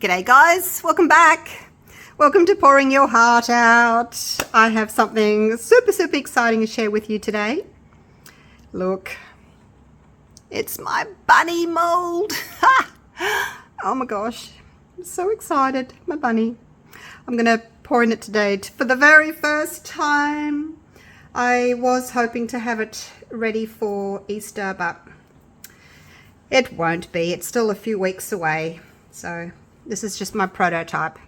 G'day guys, welcome back. Welcome to Pouring Your Heart Out. I have something super exciting to share with you today. Look, it's my bunny mold. Oh my gosh, I'm so excited. My bunny. I'm gonna pour in it today for the very first time. I was hoping to have it ready for Easter, but it won't be. It's still a few weeks away. So this is just my prototype.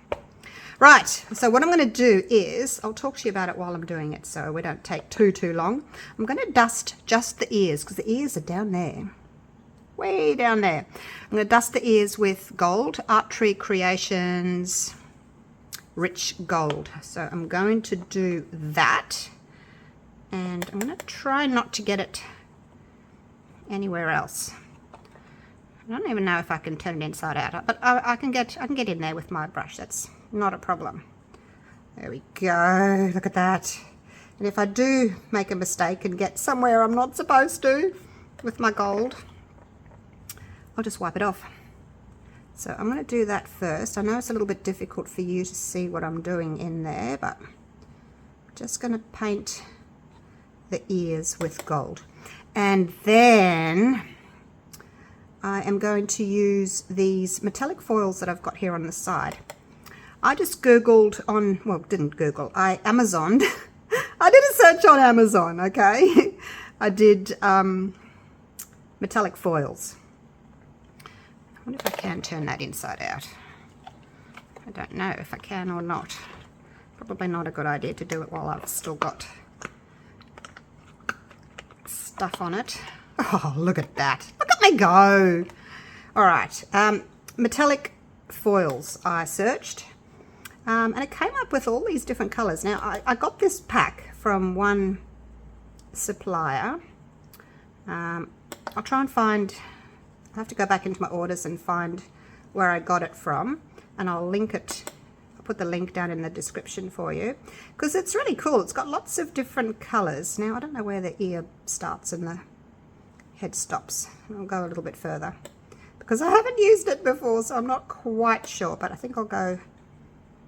Right, so what I'm going to do is, I'll talk to you about it while I'm doing it so we don't take too long. I'm going to dust just the ears because the ears are down there. Way down there. I'm going to dust the ears with gold, Art Tree Creations Rich Gold. So I'm going to do that. And I'm going to try not to get it anywhere else. I don't even know if I can turn it inside out, but I can get in there with my brush. That's not a problem. There we go. Look at that. And if I do make a mistake and get somewhere I'm not supposed to with my gold, I'll just wipe it off. So I'm going to do that first. I know it's a little bit difficult for you to see what I'm doing in there, but I'm just going to paint the ears with gold. And then I am going to use these metallic foils that I've got here on the side. I just Googled on, well, didn't Google, I Amazoned. I did a search on Amazon, okay? I did metallic foils. I wonder if I can turn that inside out. I don't know if I can or not. Probably not a good idea to do it while I've still got stuff on it. Oh, look at that. Look at me go. All right. Metallic foils I searched. And it came up with all these different colors. Now, I got this pack from one supplier. I'll try and find, I have to go back into my orders and find where I got it from. And I'll link it. I'll put the link down in the description for you. Because it's really cool. It's got lots of different colors. Now, I don't know where the ear starts and the head stops. I'll go a little bit further because I haven't used it before, so I'm not quite sure, but I think I'll go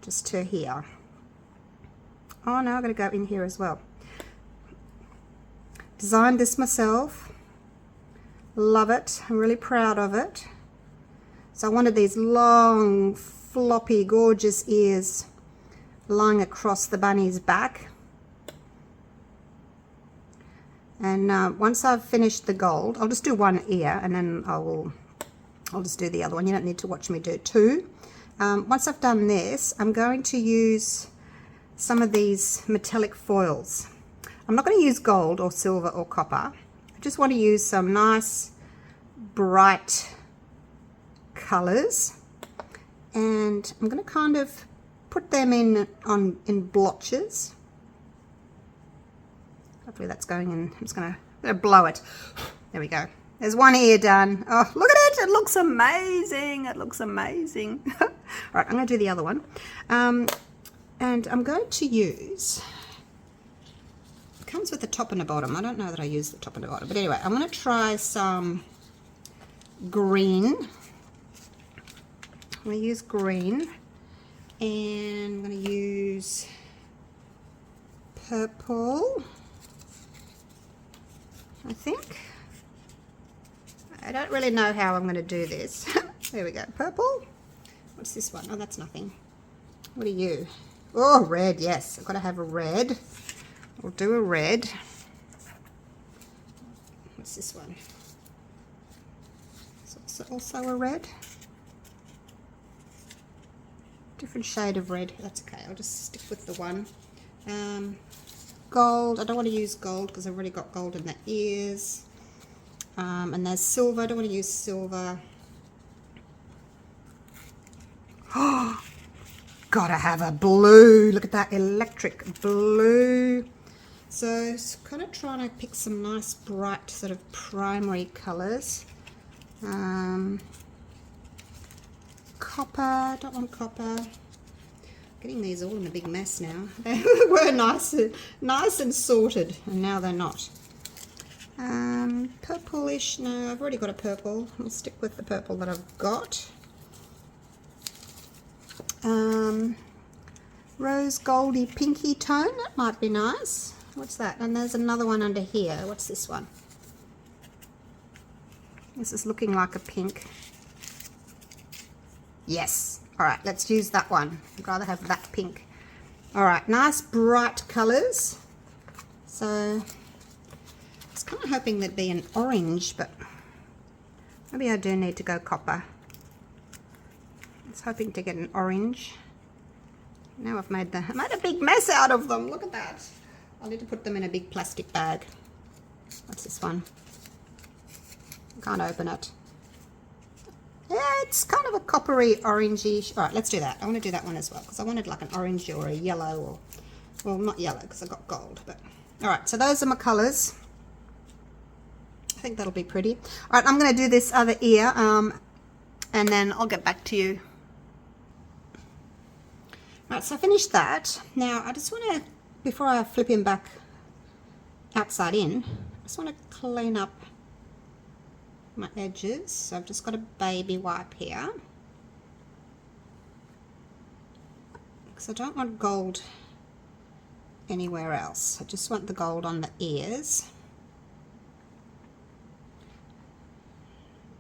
just to here. Oh no, I'm going to go in here as well. Designed this myself. Love it. I'm really proud of it. So I wanted these long, floppy, gorgeous ears lying across the bunny's back. And once I've finished the gold, I'll just do one ear and then I'll just do the other one. You don't need to watch me do two. Once I've done this, I'm going to use some of these metallic foils. I'm not going to use gold or silver or copper. I just want to use some nice bright colors, and I'm going to kind of put them in blotches. Hopefully that's going in. I'm just going to blow it. There we go. There's one ear done. Oh, look at it. It looks amazing. It looks amazing. All right, I'm going to do the other one. And I'm going to use, it comes with the top and the bottom. I don't know that I use the top and the bottom. But anyway, I'm going to try some green. I'm going to use green. And I'm going to use purple, I think. I don't really know how I'm going to do this. There we go. Purple. What's this one? Oh, that's nothing. What are you? Oh, red. Yes, I've got to have a red. We'll do a red. What's this one? Is it also a red? Different shade of red. That's okay. I'll just stick with the one. Gold. I don't want to use gold because I've already got gold in the ears. And there's silver. I don't want to use silver. Oh, gotta have a blue. Look at that electric blue. So it's kind of trying to pick some nice bright sort of primary colors. Copper. Don't want copper. Getting these all in a big mess now. They were nice and sorted, and now they're not. Purplish. No, I've already got a purple. I'll stick with the purple that I've got. rose goldy pinky tone. That might be nice. What's that? And there's another one under here. What's this one? This is looking like a pink. Yes. All right, let's use that one. I'd rather have that pink. All right, nice bright colors. So I was kind of hoping there'd be an orange, but maybe I do need to go copper. I was hoping to get an orange. Now I've made a big mess out of them. Look at that. I'll need to put them in a big plastic bag. What's this one? I can't open it. Yeah, it's kind of a coppery orangey. All right, let's do that. I want to do that one as well because I wanted like an orange or a yellow, or, well, not yellow because I got gold. But all right, so those are my colors. I think that'll be pretty. All right, I'm going to do this other ear, and then I'll get back to you. All right, so I finished that. Now I just want to, before I flip him back outside in, I just want to clean up my edges. So I've just got a baby wipe here because I don't want gold anywhere else. I just want the gold on the ears.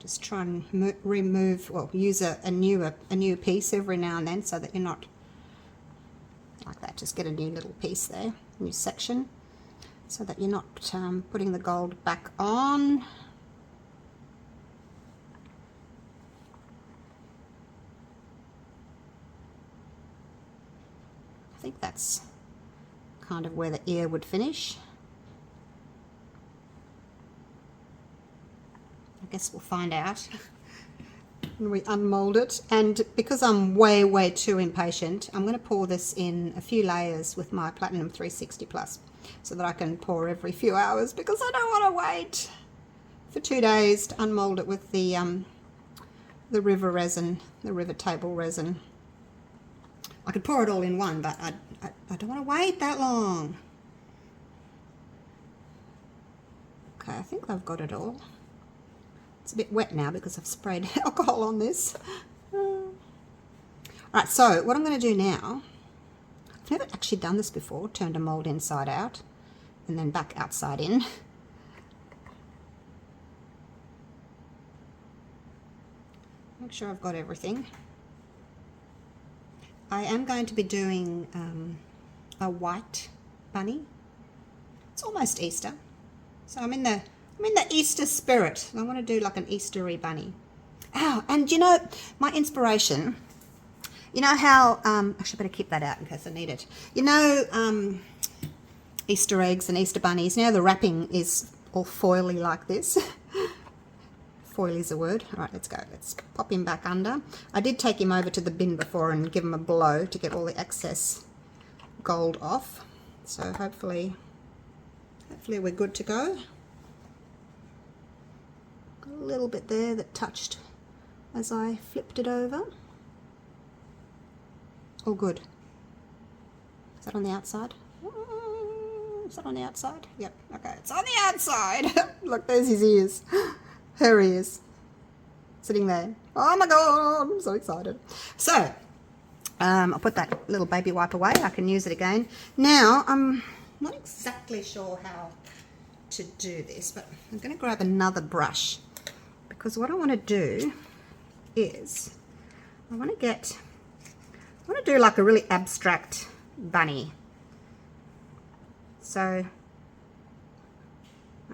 Just try and remove, well, use a new piece every now and then so that you're not like that. Just get a new little piece there, new section, so that you're not putting the gold back on. I think that's kind of where the ear would finish. I guess we'll find out when we unmold it. And because I'm way too impatient, I'm going to pour this in a few layers with my Platinum 360 Plus so that I can pour every few hours, because I don't want to wait for 2 days to unmold it with the river resin, the river table resin. I could pour it all in one, but I don't want to wait that long. Okay, I think I've got it all. It's a bit wet now because I've sprayed alcohol on this. Alright, so what I'm going to do now, I've never actually done this before, turned a mold inside out and then back outside in. Make sure I've got everything. I am going to be doing a white bunny. It's almost Easter, so I'm in the Easter spirit. I want to do like an Eastery bunny. Oh, and you know, my inspiration, you know how, actually I better keep that out in case I need it. You know, Easter eggs and Easter bunnies, now the wrapping is all foily like this. Foil is a word. All right, let's go. Let's pop him back under. I did take him over to the bin before and give him a blow to get all the excess gold off. So hopefully we're good to go. Got a little bit there that touched as I flipped it over. All good. Is that on the outside? Is that on the outside? Yep. Okay, it's on the outside. Look, there's his ears. There he is, sitting there. Oh my God, I'm so excited. So, I'll put that little baby wipe away. I can use it again. Now, I'm not exactly sure how to do this, but I'm going to grab another brush, because what I want to do is, I want to do like a really abstract bunny. So,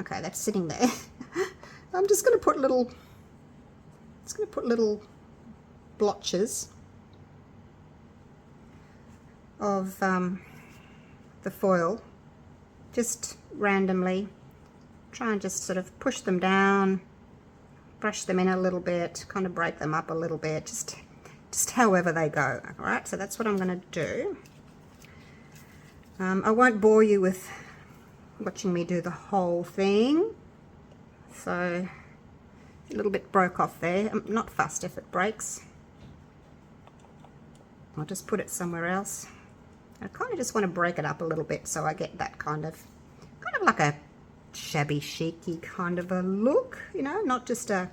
okay, that's sitting there. I'm just going to put little, blotches of the foil, just randomly. Try and just sort of push them down, brush them in a little bit, kind of break them up a little bit, just however they go. All right, so that's what I'm going to do. I won't bore you with watching me do the whole thing. So a little bit broke off there. I'm not fussed if it breaks. I'll just put it somewhere else. I kind of just want to break it up a little bit so I get that kind of like a shabby chic-y kind of a look, you know, not just a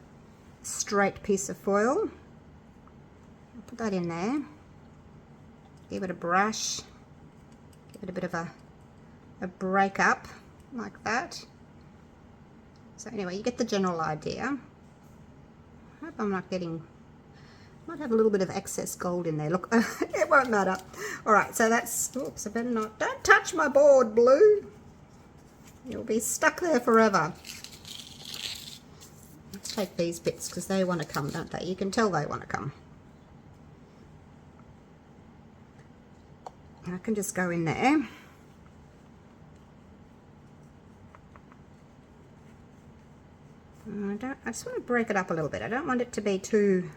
straight piece of foil. I'll put that in there. give it a brush, give it a bit of a break up like that. So anyway, you get the general idea. I hope I'm not getting, might have a little bit of excess gold in there. Look, it won't matter. All right, so that's, oops, I better not, don't touch my board, Blue. You'll be stuck there forever. Let's take these bits because they want to come, don't they? You can tell they want to come. And I can just go in there. I just want to break it up a little bit. I don't want it to be too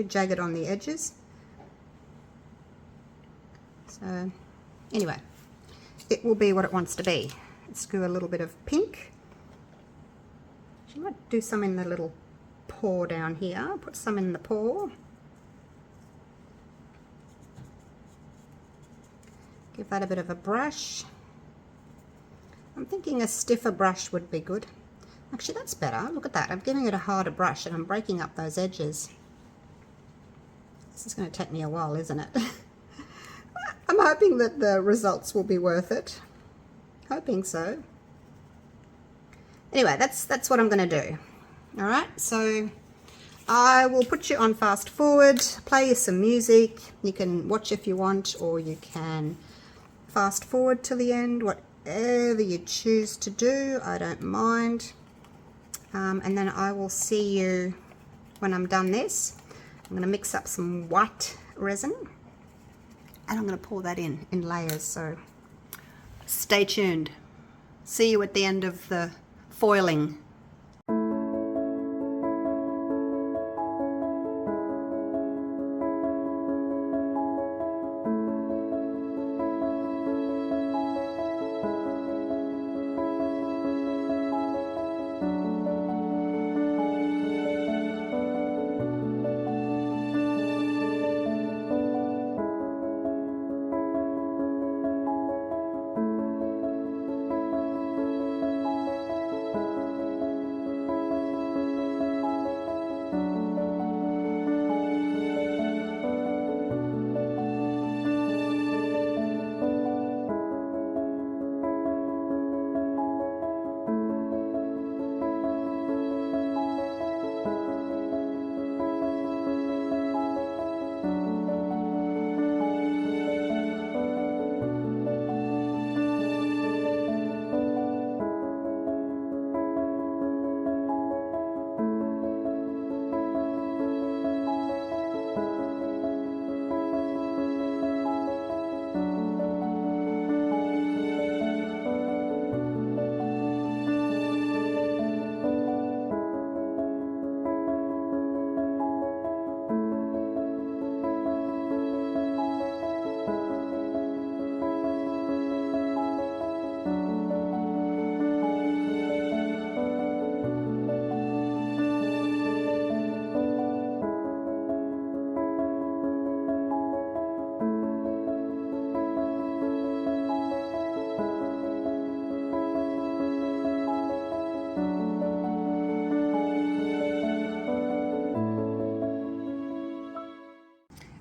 jagged on the edges. So anyway, it will be what it wants to be. Let's do a little bit of pink. I might do some in the little paw down here. Put some in the paw. Give that a bit of a brush. I'm thinking a stiffer brush would be good. Actually, that's better. Look at that. I'm giving it a harder brush and I'm breaking up those edges. This is going to take me a while, isn't it? I'm hoping that the results will be worth it. Hoping so. Anyway, that's what I'm going to do. All right, so I will put you on fast forward, play you some music. You can watch if you want, or you can fast forward to the end, whatever you choose to do. I don't mind. And then I will see you when I'm done this. I'm going to mix up some white resin and I'm going to pour that in layers, so stay tuned. See you at the end of the foiling.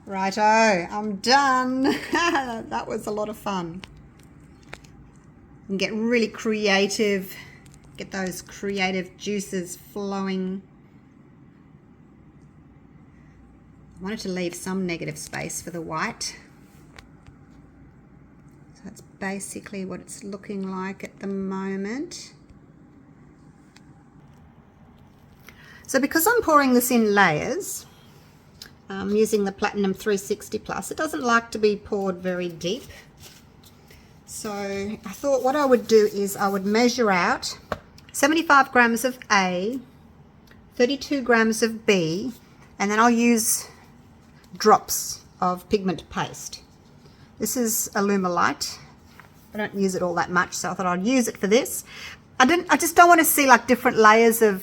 Righto, I'm done. That was a lot of fun. You can get really creative, get those creative juices flowing. I wanted to leave some negative space for the white. So that's basically what it's looking like at the moment. So because I'm pouring this in layers, I'm using the Platinum 360 Plus. It doesn't like to be poured very deep. So I thought what I would do is I would measure out 75 grams of A, 32 grams of B, and then I'll use drops of pigment paste. This is Alumilite. I don't use it all that much, so I thought I'd use it for this. I just don't want to see like different layers of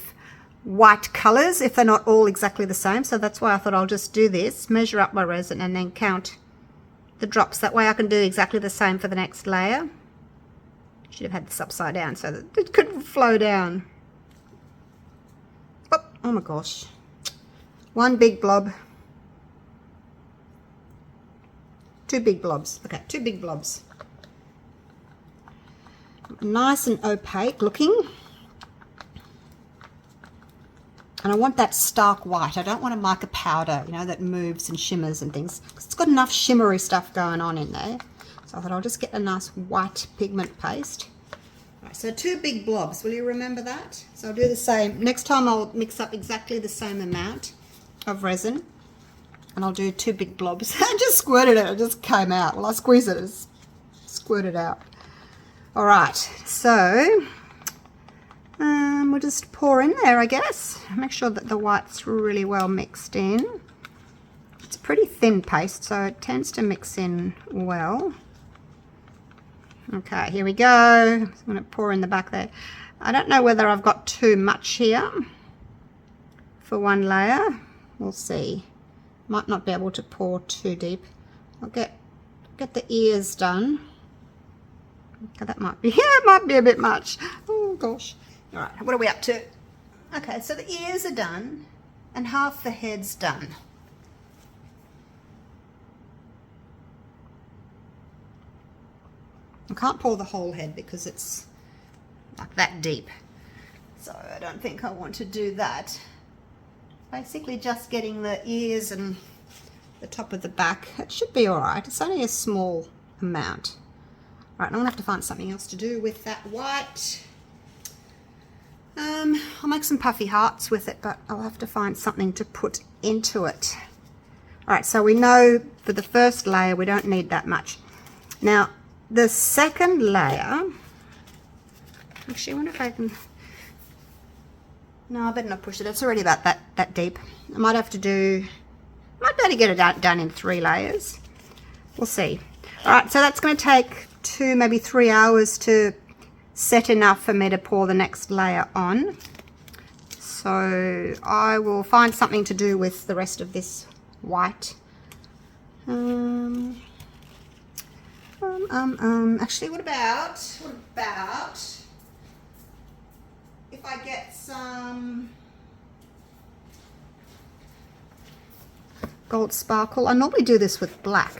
white colors if they're not all exactly the same, so that's why I thought I'll just do this, measure up my resin and then count the drops. That way I can do exactly the same for the next layer. Should have had this upside down so that it could flow down. Oh my gosh, one big blob. 2 big blobs. Okay, 2 big blobs. Nice and opaque looking. And I want that stark white. I don't want a mica powder, you know, that moves and shimmers and things. It's got enough shimmery stuff going on in there. So I thought I'll just get a nice white pigment paste. All right, so 2 big blobs. Will you remember that? So I'll do the same. Next time I'll mix up exactly the same amount of resin. And I'll do 2 big blobs. I just squirted it. It just came out. Well, I squeezed it. It just squirted out. All right, so we'll just pour in there, I guess. Make sure that the white's really well mixed in. It's a pretty thin paste, so it tends to mix in well. Okay, here we go. I'm going to pour in the back there. I don't know whether I've got too much here for one layer. We'll see. Might not be able to pour too deep. I'll get the ears done. Okay, that might be, yeah, it might be a bit much. Oh gosh. All right, what are we up to? Okay, so the ears are done and half the head's done. I can't pour the whole head because it's like that deep. So I don't think I want to do that. Basically just getting the ears and the top of the back. It should be all right. It's only a small amount. All right, I'm gonna have to find something else to do with that white. I'll make some puffy hearts with it, but I'll have to find something to put into it. All right, so we know for the first layer we don't need that much. Now, the second layer, actually, I wonder if I can, no, I better not push it. It's already about that deep. I might have to do, might be able to get it done in 3 layers. We'll see. All right, so that's going to take 2, maybe 3 hours to set enough for me to pour the next layer on. So I will find something to do with the rest of this white. Actually, what about if I get some gold sparkle? I normally do this with black.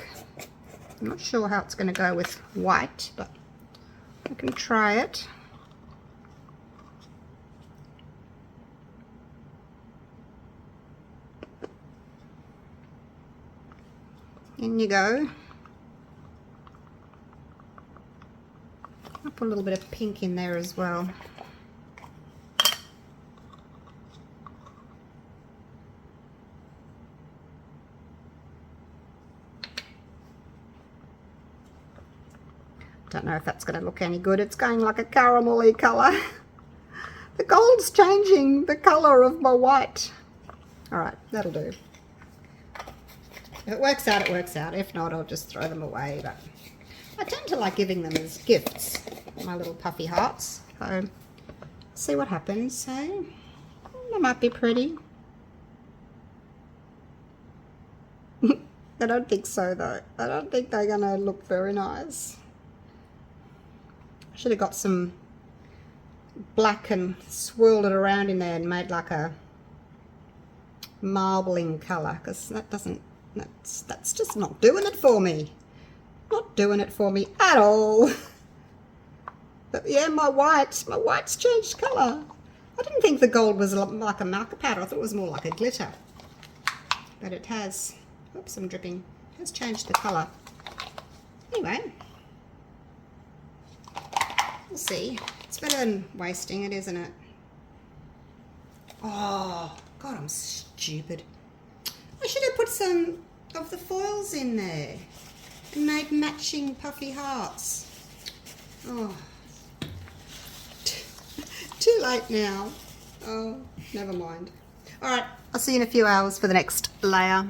I'm not sure how it's going to go with white, but I can try it. In you go. I'll put a little bit of pink in there as well. Don't know if that's going to look any good. It's going like a caramelly colour. The gold's changing the colour of my white. Alright, that'll do. If it works out, it works out. If not, I'll just throw them away. But I tend to like giving them as gifts, my little puffy hearts. So, see what happens. So, they might be pretty. I don't think so, though. I don't think they're going to look very nice. I should have got some black and swirled it around in there and made like a marbling colour, because that doesn't, that's just not doing it for me. Not doing it for me at all. But yeah, my white's changed colour. I didn't think the gold was like a mica powder. I thought it was more like a glitter. But it has, oops, I'm dripping. It has changed the colour. Anyway. We'll see. It's better than wasting it, isn't it? Oh, God, I'm stupid. I should have put some of the foils in there and made matching puffy hearts. Oh, too late now. Oh, never mind. All right, I'll see you in a few hours for the next layer.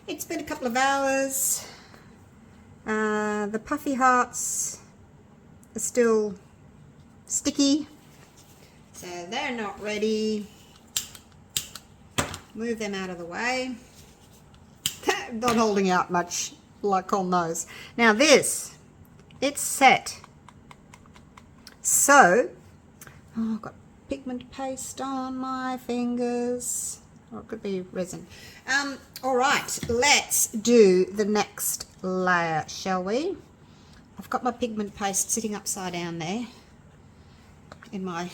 It's been a couple of hours. The puffy hearts are still sticky, so they're not ready. Move them out of the way. Not holding out much like on those. Now this, it's set. So, oh, I've got pigment paste on my fingers. or it could be resin. All right, let's do the next layer, shall we? I've got my pigment paste sitting upside down there in my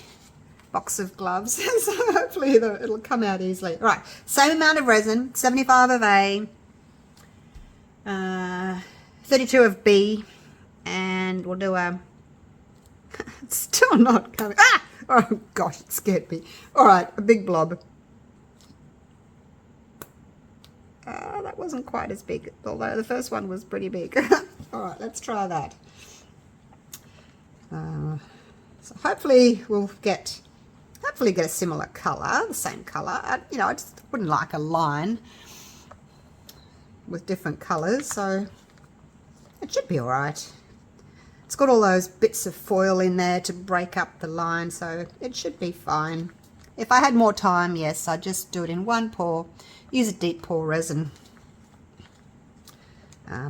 box of gloves, so hopefully it'll come out easily. All right, same amount of resin, 75 of A, 32 of B, and we'll do a, it's still not coming, ah! Oh gosh, it scared me. All right, a big blob. That wasn't quite as big, although the first one was pretty big. All right, let's try that. So hopefully we'll get a similar color, the same color. You know, I just wouldn't like a line with different colors, so it should be all right. It's got all those bits of foil in there to break up the line, so it should be fine. If I had more time, yes, I'd just do it in one pour, use a deep pour resin.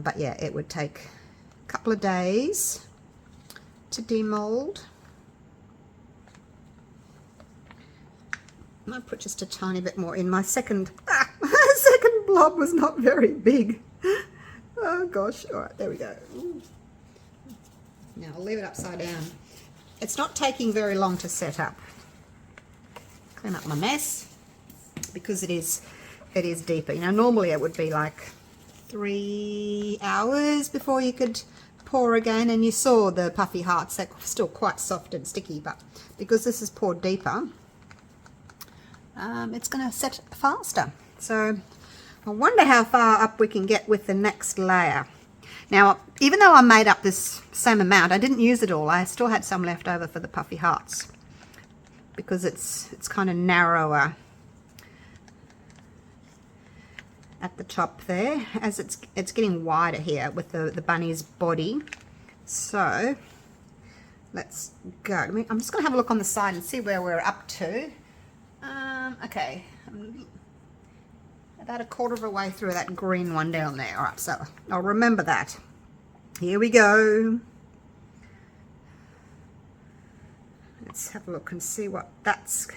But yeah, it would take a couple of days to demold. I might put just a tiny bit more in. My second blob was not very big. Oh gosh, all right, there we go. Ooh. Now I'll leave it upside down. It's not taking very long to set up. Clean up my mess because it is deeper. You know, normally it would be like 3 hours before you could pour again, and you saw the puffy hearts, they're still quite soft and sticky, but because this is poured deeper, it's going to set faster. So I wonder how far up we can get with the next layer. Now, even though I made up this same amount, I didn't use it all. I still had some left over for the puffy hearts because it's kind of narrower at the top there, as it's getting wider here with the bunny's body. So let's go. I'm just going to have a look on the side and see where we're up to. Okay, I'm about a quarter of a way through that green one down there. All right, so I'll remember that. Here we go. Let's have a look and see what that's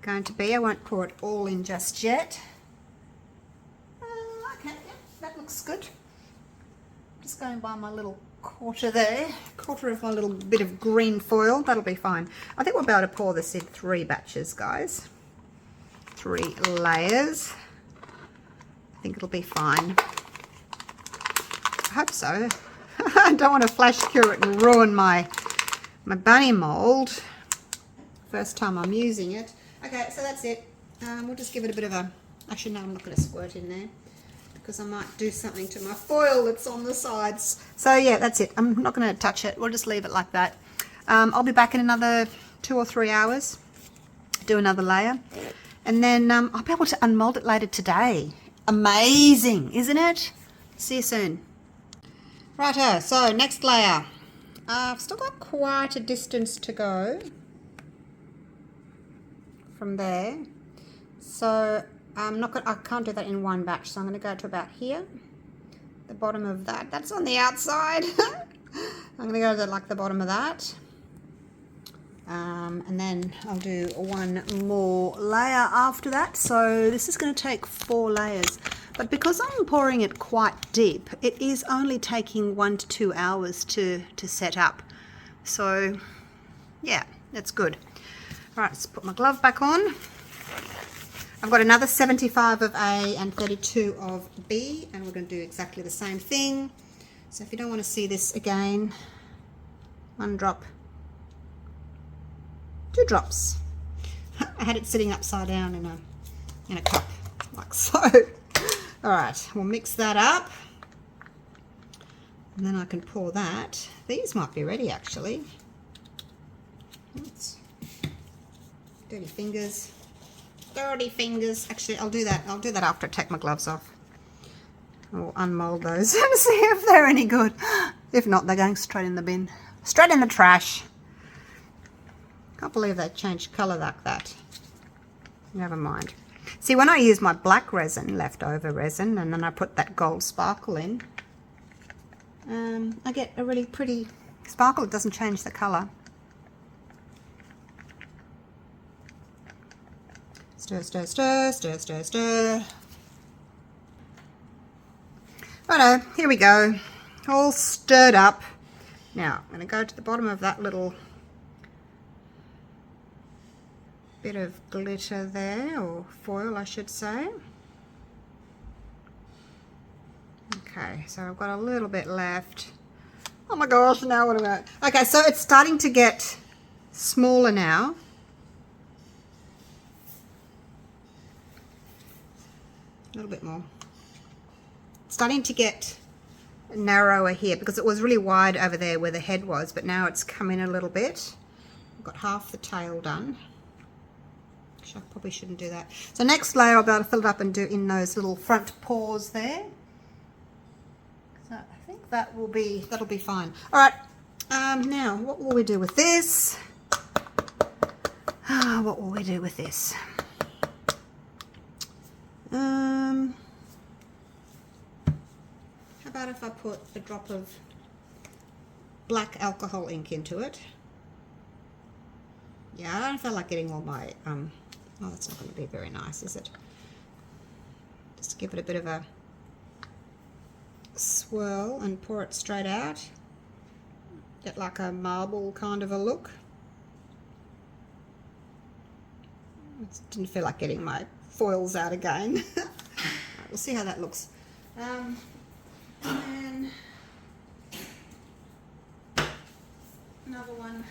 going to be. I won't pour it all in just yet. Okay, yeah, that looks good. Just going by my little quarter there, quarter of my little bit of green foil. That'll be fine. I think we'll be able to pour this in 3 batches, guys. 3 layers. I think it'll be fine. I hope so. I don't want to flash cure it and ruin my bunny mold. First time I'm using it. Okay, so that's it. We'll just give it a bit of a... Actually, no, I'm not going to squirt in there because I might do something to my foil that's on the sides. So yeah, that's it. I'm not going to touch it. We'll just leave it like that. I'll be back in another 2 or 3 hours. Do another layer. And then I'll be able to unmold it later today. Amazing, isn't it? See you soon. Righto, so next layer. I've still got quite a distance to go from there. So I can't do that in one batch, so I'm going to go to about here. The bottom of that. That's on the outside. I'm going to go to like the bottom of that. And then I'll do one more layer after that. So this is going to take 4 layers. But because I'm pouring it quite deep, it is only taking 1 to 2 hours to set up. So yeah, that's good. All right, let's put my glove back on. I've got another 75 of A and 32 of B, and we're going to do exactly the same thing. So if you don't want to see this again, 1 drop, 2 drops. I had it sitting upside down in a cup, like so. All right, we'll mix that up, and then I can pour that. These might be ready actually. Oops. Dirty fingers. Dirty fingers. Actually, I'll do that after I take my gloves off. I'll unmold those and see if they're any good. If not, they're going straight in the bin. Straight in the trash. Can't believe they changed colour like that. Never mind. See, when I use my black resin, leftover resin, and then I put that gold sparkle in, I get a really pretty sparkle. It doesn't change the colour. Stir, stir, stir, stir, stir, stir. Righto, here we go. All stirred up. Now, I'm going to go to the bottom of that little bit of glitter there, or foil I should say. Okay, so I've got a little bit left. Oh my gosh, now what am I? Okay, so it's starting to get smaller now. A little bit more. It's starting to get narrower here because it was really wide over there where the head was, but now it's come in a little bit. I've got half the tail done. I probably shouldn't do that. So next layer I'll be able to fill it up and do in those little front paws there. So I think that'll be fine. All right. Now what will we do with this? What will we do with this? How about if I put a drop of black alcohol ink into it? Yeah, I don't feel like getting all my oh, that's not going to be very nice, is it? Just give it a bit of a swirl and pour it straight out. Get like a marble kind of a look. Didn't feel like getting my foils out again. Right, we'll see how that looks. And another one.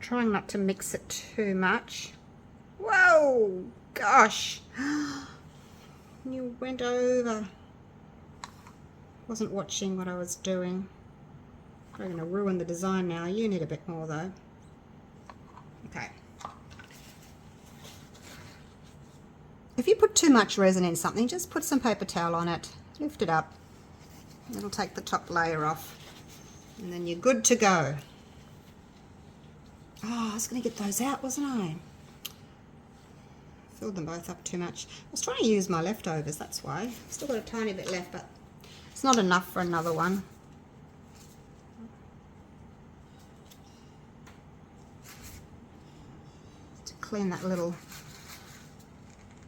Trying not to mix it too much. Whoa, gosh. You went over. Wasn't watching what I was doing. I'm going to ruin the design now. You need a bit more though. Okay. If you put too much resin in something, just put some paper towel on it. Lift it up. It'll take the top layer off. And then you're good to go. Oh, I was going to get those out, wasn't I? Filled them both up too much. I was trying to use my leftovers, that's why. Still got a tiny bit left, but it's not enough for another one. To clean that little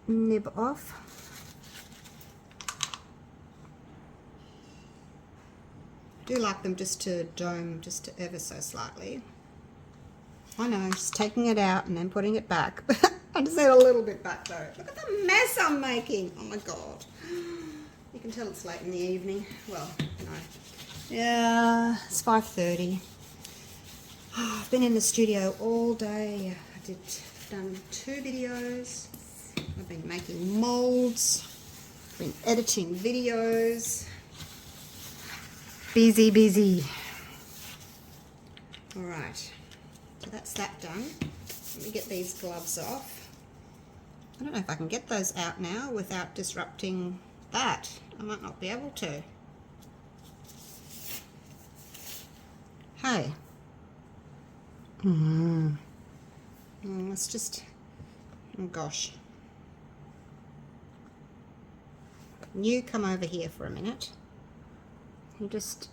nib off. I do like them just to dome just ever so slightly. I know, just taking it out and then putting it back. I just need a little bit back though. Look at the mess I'm making. Oh my god. You can tell it's late in the evening. Well, no. Yeah, it's 5:30. Oh, I've been in the studio all day. I've done 2 videos. I've been making molds. I've been editing videos. Busy, busy. All right. So that's that done. Let me get these gloves off. I don't know if I can get those out now without disrupting that. I might not be able to. Hey. Let's just... Oh gosh. You come over here for a minute. You just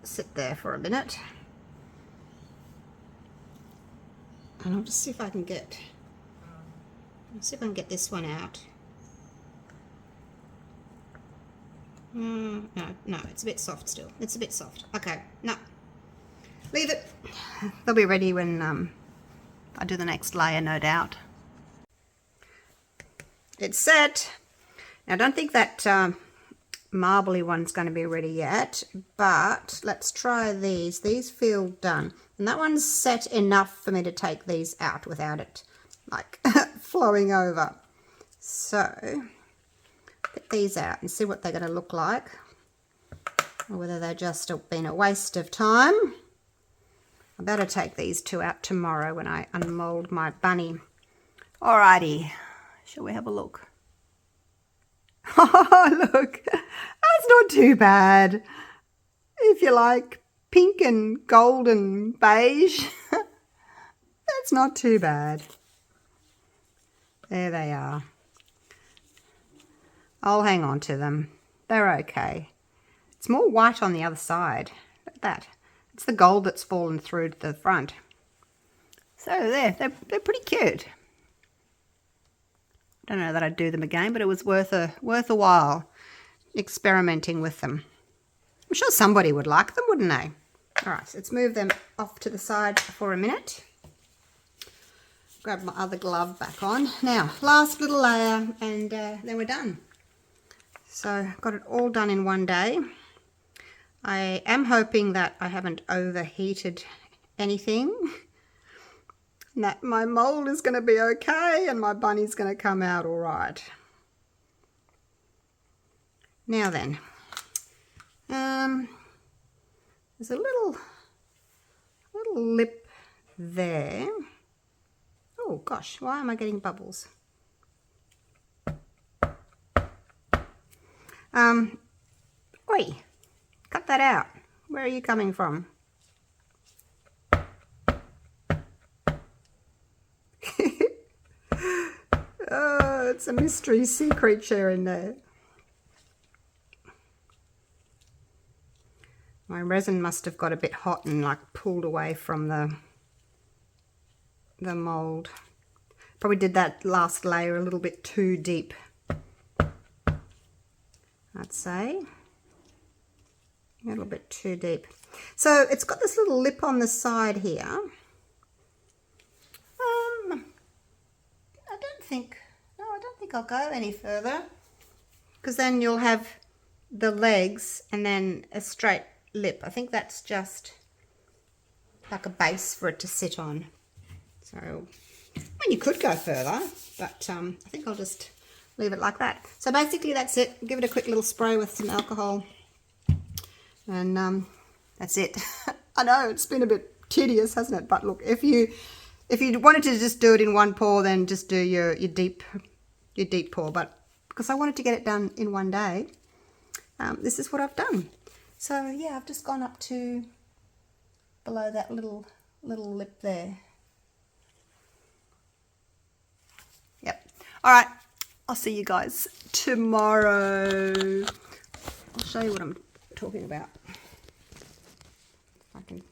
sit there for a minute. And I'll just see if I can get, this one out. No, it's a bit soft still. It's a bit soft. Okay, no. Leave it. They'll be ready when I do the next layer, no doubt. It's set. Now, I don't think that marbly one's going to be ready yet, but let's try these. These feel done. And that one's set enough for me to take these out without it like flowing over. So get these out and see what they're going to look like, or whether they're just been a waste of time. I better take these 2 out tomorrow when I unmold my bunny. Alrighty, shall we have a look? Oh, look, that's not too bad. If you like pink and golden beige, that's not too bad. There they are. I'll hang on to them. They're okay. It's more white on the other side. Look at that. It's the gold that's fallen through to the front. So there, they're pretty cute. Don't know that I'd do them again, but it was worth a while experimenting with them. I'm sure somebody would like them, wouldn't they? All right, so let's move them off to the side for a minute. Grab my other glove back on. Now, last little layer, and then we're done. So, got it all done in one day. I am hoping that I haven't overheated anything, and that my mold is going to be okay and my bunny's going to come out all right. Now then, there's a little lip there. Oh gosh, why am I getting bubbles? Oi, cut that out. Where are you coming from? Oh, it's a mystery sea creature in there. My resin must have got a bit hot and like pulled away from the mold. Probably did that last layer a little bit too deep, I'd say. A little bit too deep. So it's got this little lip on the side here. I don't think I'll go any further, because then you'll have the legs and then a straight lip. I think that's just like a base for it to sit on. So, I mean, you could go further, but I think I'll just leave it like that. So basically that's it. Give it a quick little spray with some alcohol, and that's it. I know it's been a bit tedious, hasn't it? But look, if you wanted to just do it in one pour, then just do your deep pour. But because I wanted to get it done in one day, this is what I've done. So yeah, I've just gone up to below that little lip there. Yep. All right, I'll see you guys tomorrow. I'll show you what I'm talking about. If I can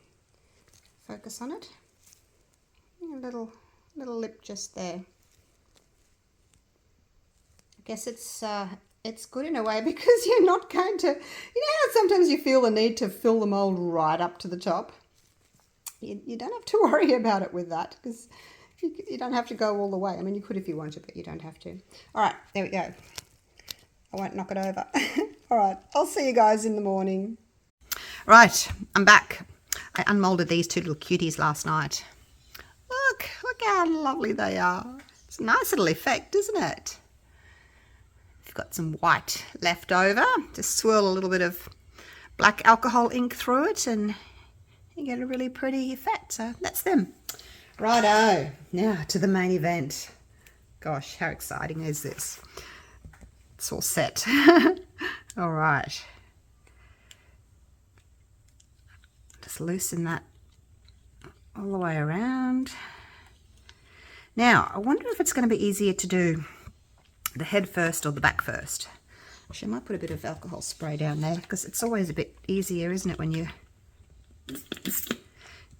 focus on it. A little lip just there. I guess it's good in a way, because you're not going to, you know how sometimes you feel the need to fill the mold right up to the top? You don't have to worry about it with that, because you don't have to go all the way. I mean, you could if you wanted, but you don't have to. All right, there we go. I won't knock it over. All right, I'll see you guys in the morning. Right, I'm back. I unmolded these two little cuties last night. Look how lovely they are. It's a nice little effect, isn't it? You've got some white left over. Just swirl a little bit of black alcohol ink through it and you get a really pretty effect. So that's them. Righto, now to the main event. Gosh, how exciting is this? It's all set. All right. Just loosen that all the way around. Now, I wonder if it's going to be easier to do the head first or the back first. Actually, I might put a bit of alcohol spray down there, because it's always a bit easier, isn't it, when you're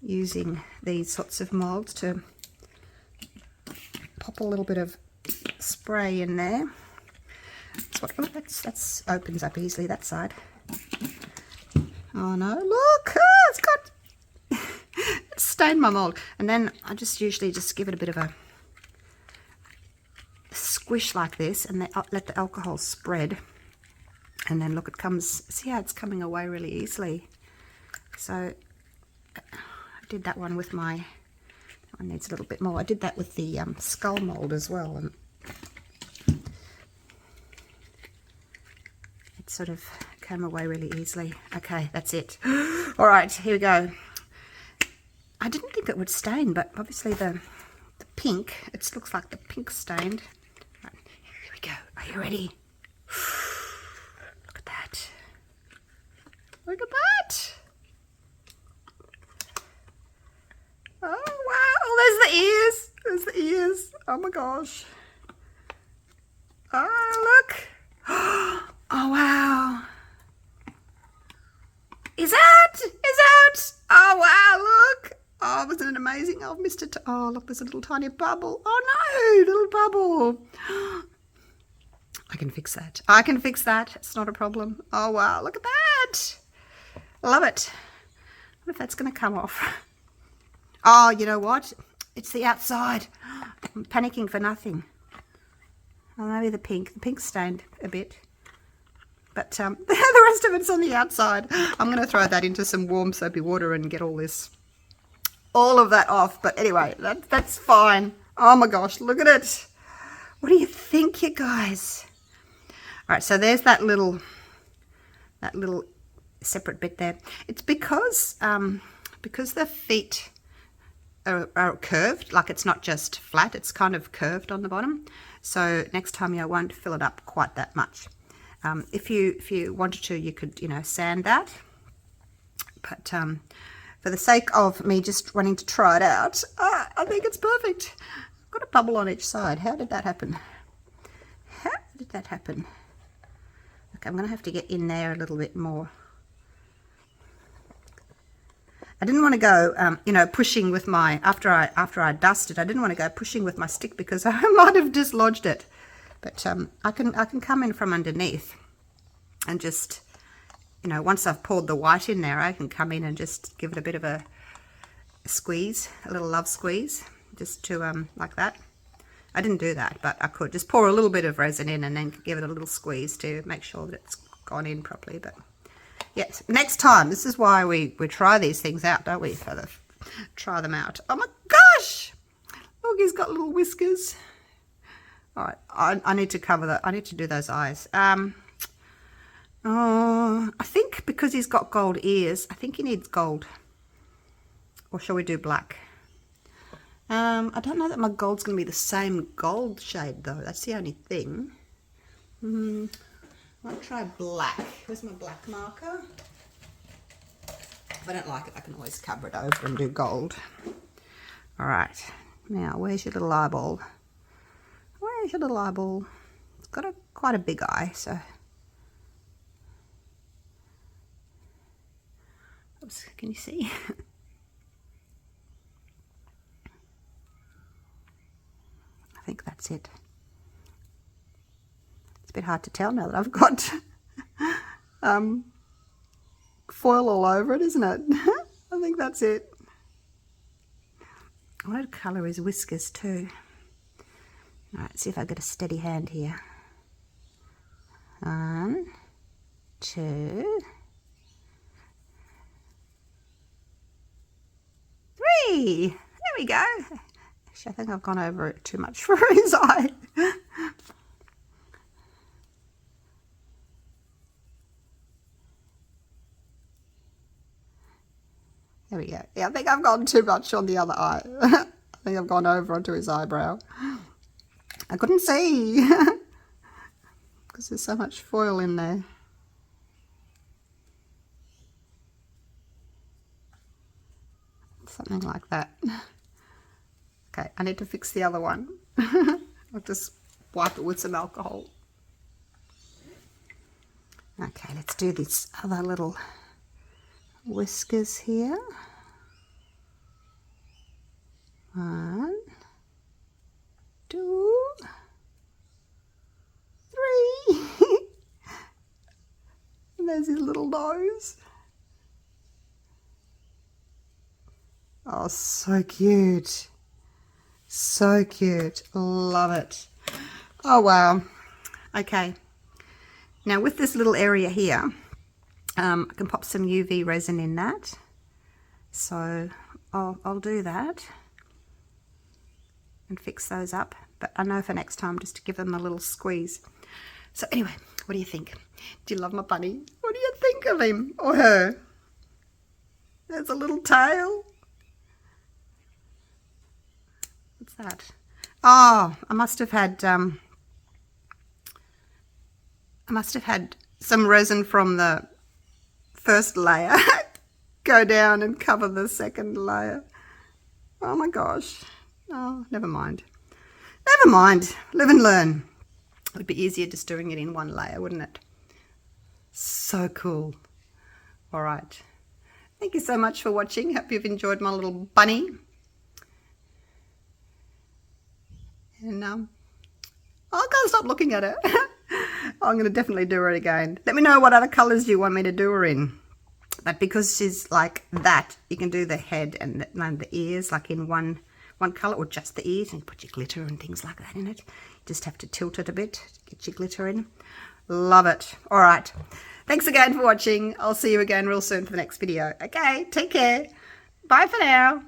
using these sorts of molds, to pop a little bit of spray in there. That opens up easily, that side. Oh no, look! Oh, it's got... it's stained my mold. And then I just usually just give it a bit of a squish like this, and then let the alcohol spread. And then look, it comes... see how it's coming away really easily. So I did that one with my... that one needs a little bit more. I did that with the skull mold as well, and it sort of came away really easily. Okay, that's it. All right, here we go. I didn't think it would stain, but obviously the pink, it looks like the pink stained. Right, here we go. Are you ready? Look at that. Look at that. Oh, wow. Oh, there's the ears. There's the ears. Oh, my gosh. Oh, look. Oh, wow. Is that? Oh, wow, look. Oh, wasn't it amazing? Oh, missed it. Oh, look, there's a little tiny bubble. Oh, no, little bubble. I can fix that. I can fix that. It's not a problem. Oh, wow, look at that. Love it. What if that's going to come off? Oh, you know what? It's the outside. I'm panicking for nothing. Oh, maybe the pink stained a bit. But the rest of it's on the outside. I'm going to throw that into some warm soapy water and get all of that off. But anyway, that's fine. Oh my gosh, look at it. What do you think, you guys? All right, so there's that little separate bit there. It's because the feet are curved, like it's not just flat, it's kind of curved on the bottom. So next time you won't fill it up quite that much. If you wanted to, you could, sand that. But for the sake of me just wanting to try it out, I think it's perfect. I've got a bubble on each side. How did that happen? How did that happen? Okay, I'm going to have to get in there a little bit more. I didn't want to go, pushing with my, after I dusted, I didn't want to go pushing with my stick because I might have dislodged it. But I can come in from underneath and just, once I've poured the white in there, I can come in and just give it a bit of a squeeze, a little love squeeze, just to, like that. I didn't do that, but I could just pour a little bit of resin in and then give it a little squeeze to make sure that it's gone in properly. But yes, next time, this is why we try these things out, don't we? Try them out. Oh my gosh! Look, he's got little whiskers. All right, I need to cover that. I need to do those eyes. I think because he's got gold ears, I think he needs gold. Or shall we do black? I don't know that my gold's going to be the same gold shade, though. That's the only thing. I'll try black. Where's my black marker? If I don't like it, I can always cover it over and do gold. All right. Now, where's your little eyeball? Where's your little eyeball? It's got quite a big eye, so. Oops, can you see? I think that's it. It's a bit hard to tell now that I've got foil all over it, isn't it? I think that's it. I wanted to colour his whiskers too. All right, see if I get a steady hand here. 1, 2, 3. There we go. Actually, I think I've gone over it too much for his eye. There we go. Yeah, I think I've gone too much on the other eye. I think I've gone over onto his eyebrow. I couldn't see because there's so much foil in there. Something like that. Okay, I need to fix the other one. I'll just wipe it with some alcohol. Okay, let's do this other little whiskers here. 1, 2, 3. And there's his little nose. Oh, so cute. So cute. Love it. Oh, wow. Okay. Now with this little area here, I can pop some UV resin in that. So I'll do that and fix those up. But I know for next time just to give them a little squeeze. So anyway, what do you think? Do you love my bunny? What do you think of him or her? There's a little tail. What's that? Oh, I must have had some resin from the first layer go down and cover the second layer. Oh my gosh. Oh, never mind. Never mind. Live and learn. It would be easier just doing it in one layer, wouldn't it? So cool. All right. Thank you so much for watching. Hope you've enjoyed my little bunny. And I can't stop looking at her. I'm going to definitely do her again. Let me know what other colours you want me to do her in. But because she's like that, you can do the head and the ears like in one colour, or just the ears, and put your glitter and things like that in it. You just have to tilt it a bit, get your glitter in. Love it. All right. Thanks again for watching. I'll see you again real soon for the next video. Okay, take care. Bye for now.